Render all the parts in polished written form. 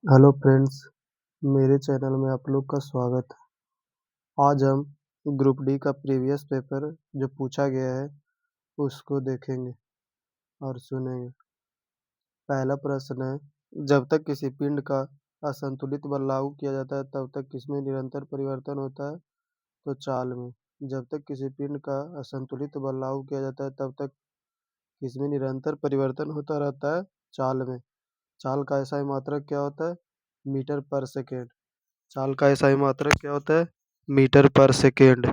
Hello friends, मेरे channel में आप लोग का स्वागत है। आज हम ग्रुप डी का प्रीवियस पेपर जो पूछा गया है उसको देखेंगे और सुनेंगे। पहला प्रश्न है, जब तक किसी पिंड का असंतुलित बल लागू किया जाता है तब तक किसमें निरंतर परिवर्तन होता है? तो चाल में। जब तक किसी पिंड का असंतुलित बल लागू किया जाता है तब तक किसमें निरंतर परिवर्तन होता रहता है? चाल में। चाल का ऐसा मात्रक क्या होता है? मीटर पर सेकेंड। चाल का ऐसा मात्रक क्या होता है? मीटर पर सेकेंड।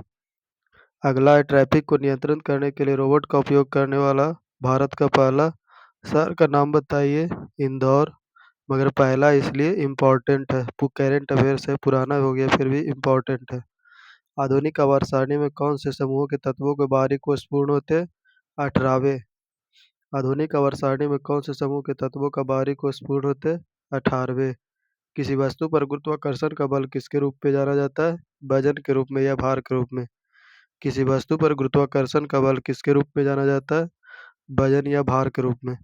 अगला है, ट्रैफिक को नियंत्रित करने के लिए रोबोट का उपयोग करने वाला भारत का पहला शहर का नाम बताइए। इंदौर। मगर पहला इसलिए इम्पोर्टेंट है, करेंट अफेयर से पुराना हो गया फिर भी इम्पोर्टेंट है। आधुनिक आवर्त सारणी में कौन से समूह के तत्वों के बाहरी कोष पूर्ण होते हैं? 18वें। आधुनिक आवर्त सारणी में कौन से समूह के तत्वों का बाहरी कोष पूर्ण होते हैं? 18वें। किसी वस्तु पर गुरुत्वाकर्षण का बल किसके रूप में जाना जाता है? वजन के रूप में या भार के रूप में? किसी वस्तु पर गुरुत्वाकर्षण का बल किसके रूप में जाना जाता है? वजन या भार के रूप में?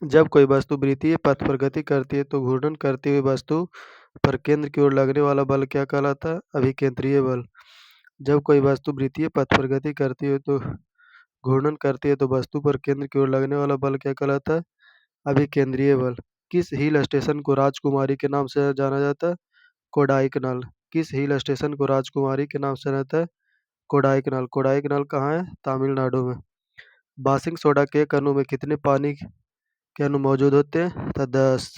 जब कोई वस्तु वृत्तीय पथ पर गति करती है तो घूर्णन करती हुई वस्तु पर केंद्र की ओर लगने वाला बल क्या कहलाता है? अभिकेंद्रीय बल। जब कोई वस्तु वृत्तीय पथ पर गति करती है तो घूर्णन करती है तो वस्तु पर केंद्र की ओर लगने वाला बल क्या कहलाता है? अभिकेंद्रीय बल। किस हिल स्टेशन को राजकुमारी के नाम से जाना जाता है? कोडाइकनाल। किस हिल स्टेशन को राजकुमारी के नाम से जाना जाता है? कोडाइकनाल। कोडाइकनाल कहाँ है? तमिलनाडु में। बासिंग सोडा के एक अणु में कितने पानी के अणु मौजूद होते हैं? तो 10।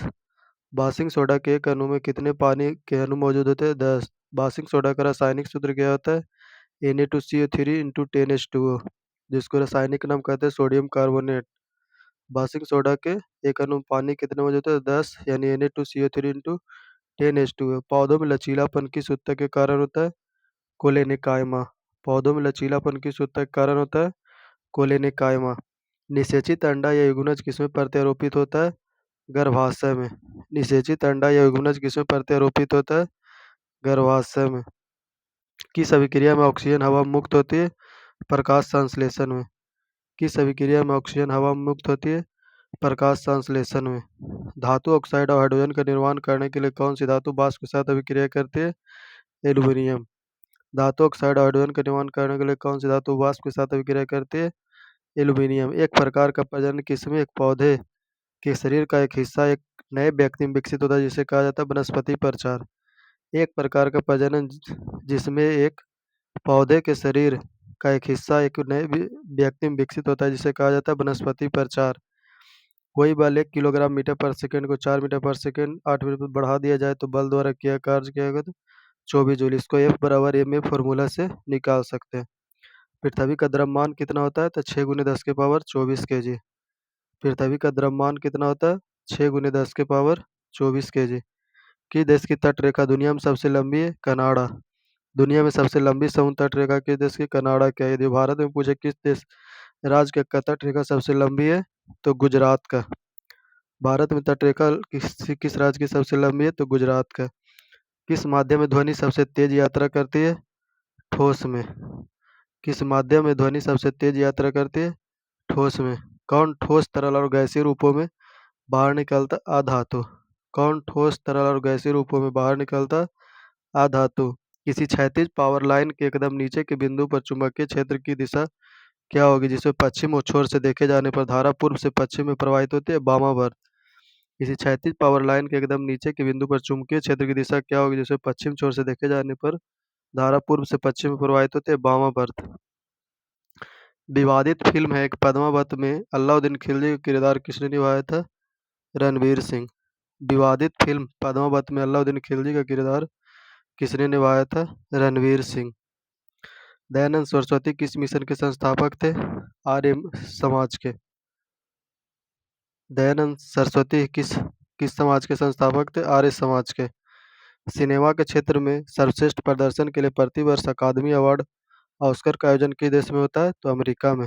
बासिंग सोडा के एक अणु में कितने पानी के अणु मौजूद होते हैं? 10। बासिंग सोडा का रासायनिक सूत्र क्या होता है? Na2CO3 इंटू 10H2O, जिसको रासायनिक नाम कहते हैं सोडियम कार्बोनेट। बासिंग सोडा के एक अणु में पानी कितने मौजूद होते हैं? 10, यानी Na2CO3 इंटू 10H2O। पौधों में लचीलापन किस उत्तक के कारण होता है? कोलेनेकायमा। पौधों में लचीलापन किस उत्तक के कारण होता है? कोलेनेकायमा। निषेचित अंडा या युग्मनज किसमें प्रत्यारोपित होता है? गर्भाशय में। निषेचित अंडा या युग्मनज किसमें प्रत्यारोपित होता है? गर्भाशय में। किस अभिक्रिया में ऑक्सीजन हवा में मुक्त होती है? प्रकाश संश्लेषण में। किस अभिक्रिया में ऑक्सीजन हवा में मुक्त होती है? प्रकाश संश्लेषण में। धातु ऑक्साइड और हाइड्रोजन का निर्माण करने के लिए कौन सी धातु वाष्प के साथ अभिक्रिया करती है? एल्यूमिनियम। धातु ऑक्साइड और हाइड्रोजन का निर्माण करने के लिए कौन सी धातु वाष्प के साथ अभिक्रिया करती है? एल्यूमिनियम। एक प्रकार का प्रजनन किसमें एक पौधे के शरीर का एक हिस्सा एक नए व्यक्ति में विकसित होता है जिसे कहा जाता है वनस्पति प्रचार। एक प्रकार का प्रजनन जिसमें एक पौधे के शरीर का एक हिस्सा एक नए व्यक्ति में विकसित होता है जिसे कहा जाता है वनस्पति प्रचार। कोई बल 1 किलोग्राम मीटर पर सेकंड को 4 मीटर पर सेकंड 8 मीटर पर बढ़ा दिया जाए तो बल द्वारा किया कार्य किया गया 24 जूल। इसको F बराबर ma फॉर्मूला से निकाल सकते हैं। पृथ्वी का द्रव्यमान कितना होता है? तो 6 गुने 10 के पावर 24 kg। पृथ्वी का द्रव्यमान कितना होता है? 6 गुने 10 के पावर 24 kg। किस देश की तट रेखा दुनिया में सबसे लंबी है? कनाडा। दुनिया में सबसे लंबी समुद्र तट रेखा किस देश की? कनाडा की है। यदि भारत में पूछे किस देश राज्य का तट रेखा सबसे लंबी है? तो गुजरात का। भारत में तट रेखा किस राज्य की सबसे लंबी है? तो गुजरात का। किस माध्यम में ध्वनि सबसे तेज यात्रा करती है? ठोस में। किस माध्यम में ध्वनि सबसे तेज यात्रा करती है? ठोस में। कौन ठोस तरल और गैसीय रूपों में बाहर निकलता? अधातु। कौन ठोस तरल और गैसीय रूपों में बाहर निकलता? अधातु। किसी क्षैतिज पावर लाइन के एकदम नीचे के बिंदु पर चुंबकीय क्षेत्र की दिशा क्या होगी जिसमें पश्चिम छोर से देखे जाने पर धारा पूर्व से पश्चिम में प्रवाहित होती है? वामावर्त। किसी क्षैतिज पावर लाइन के एकदम नीचे के बिंदु पर चुंबकीय क्षेत्र की दिशा क्या होगी जिसमें पश्चिम छोर से देखे जाने पर धारा पूर्व से पश्चिम में प्रवाहित होती है? वामावर्त। विवादित फिल्म है एक पद्मावत में अलाउद्दीन खिलजी का किरदार किसने निभाया था? रणवीर सिंह। विवादित फिल्म पद्मावत में अलाउद्दीन खिलजी का किरदार किसने निभाया था? रणवीर सिंह। दयानंद सरस्वती किस मिशन के संस्थापक थे? आर्य समाज के। दयानंद सरस्वती किस समाज के संस्थापक थे? आर्य समाज के। सिनेमा के क्षेत्र में सर्वश्रेष्ठ प्रदर्शन के लिए प्रतिवर्ष अकादमी अवार्ड ऑस्कर का आयोजन किस देश में होता है? तो अमेरिका में।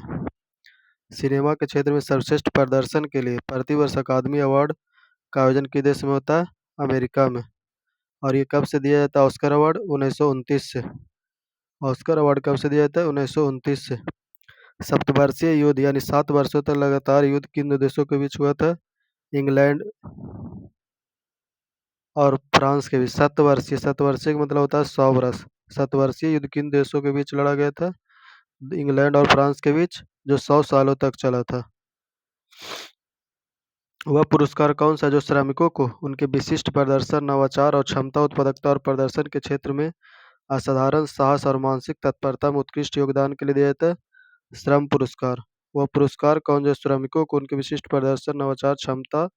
सिनेमा के क्षेत्र में सर्वश्रेष्ठ प्रदर्शन के लिए प्रतिवर्ष अकादमी अवार्ड का आयोजन किस देश में होता है? अमेरिका में। और ये कब से दिया जाता है ऑस्कर अवार्ड? 1929 से। ऑस्कर अवार्ड कब से दिया जाता है? 1929 से। सप्तवर्षीय युद्ध यानी 7 वर्षों तक लगातार युद्ध किन दो देशों के बीच हुआ था? इंग्लैंड और फ्रांस के बीच शतवर्षीय, शतवर्षीय का मतलब होता है 100 वर्ष। शतवर्षीय युद्ध किन देशों के बीच लड़ा गया था? इंग्लैंड और फ्रांस के बीच, जो 100 सालों तक चला था। वह पुरस्कार कौन सा है जो श्रमिकों को उनके विशिष्ट प्रदर्शन, नवाचार और क्षमता, उत्पादकता और प्रदर्शन के क्षेत्र में असाधारण साहस और मानसिक तत्परता में उत्कृष्ट योगदान के लिए दिया जाता है? श्रम पुरस्कार। वह पुरस्कार कौन जो श्रमिकों को उनके विशिष्ट प्रदर्शन, नवाचार, क्षमता,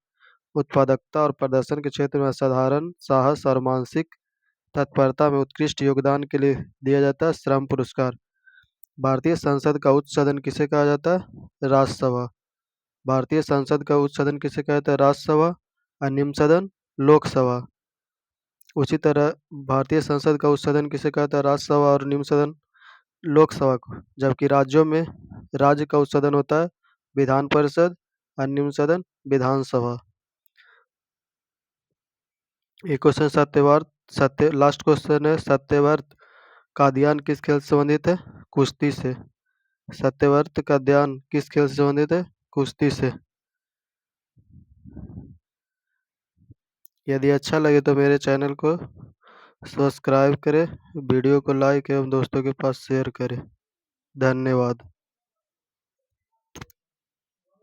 उत्पादकता और प्रदर्शन के क्षेत्र में असाधारण साहस और मानसिक तत्परता में उत्कृष्ट योगदान के लिए दिया जाता है? श्रम पुरस्कार। भारतीय संसद का उच्च सदन किसे कहा जाता है? राज्यसभा। भारतीय संसद का उच्च सदन किसे कहा जाता है? राज्यसभा। और निम्न सदन लोकसभा। उसी तरह भारतीय संसद का उच्च सदन किसे कहा जाता है? राज्यसभा। और निम्न सदन लोकसभा को। जबकि राज्यों में राज्य का उच्च सदन होता है विधान परिषद और निम्न सदन विधानसभा। एक क्वेश्चन सत्यवाद, सत्य लास्ट क्वेश्चन है, सत्यव्रत का ध्यान किस खेल से संबंधित है? कुश्ती से। सत्यव्रत का ध्यान किस खेल से संबंधित है? कुश्ती से। यदि अच्छा लगे तो मेरे चैनल को सब्सक्राइब करें, वीडियो को लाइक एवं दोस्तों के पास शेयर करें। धन्यवाद।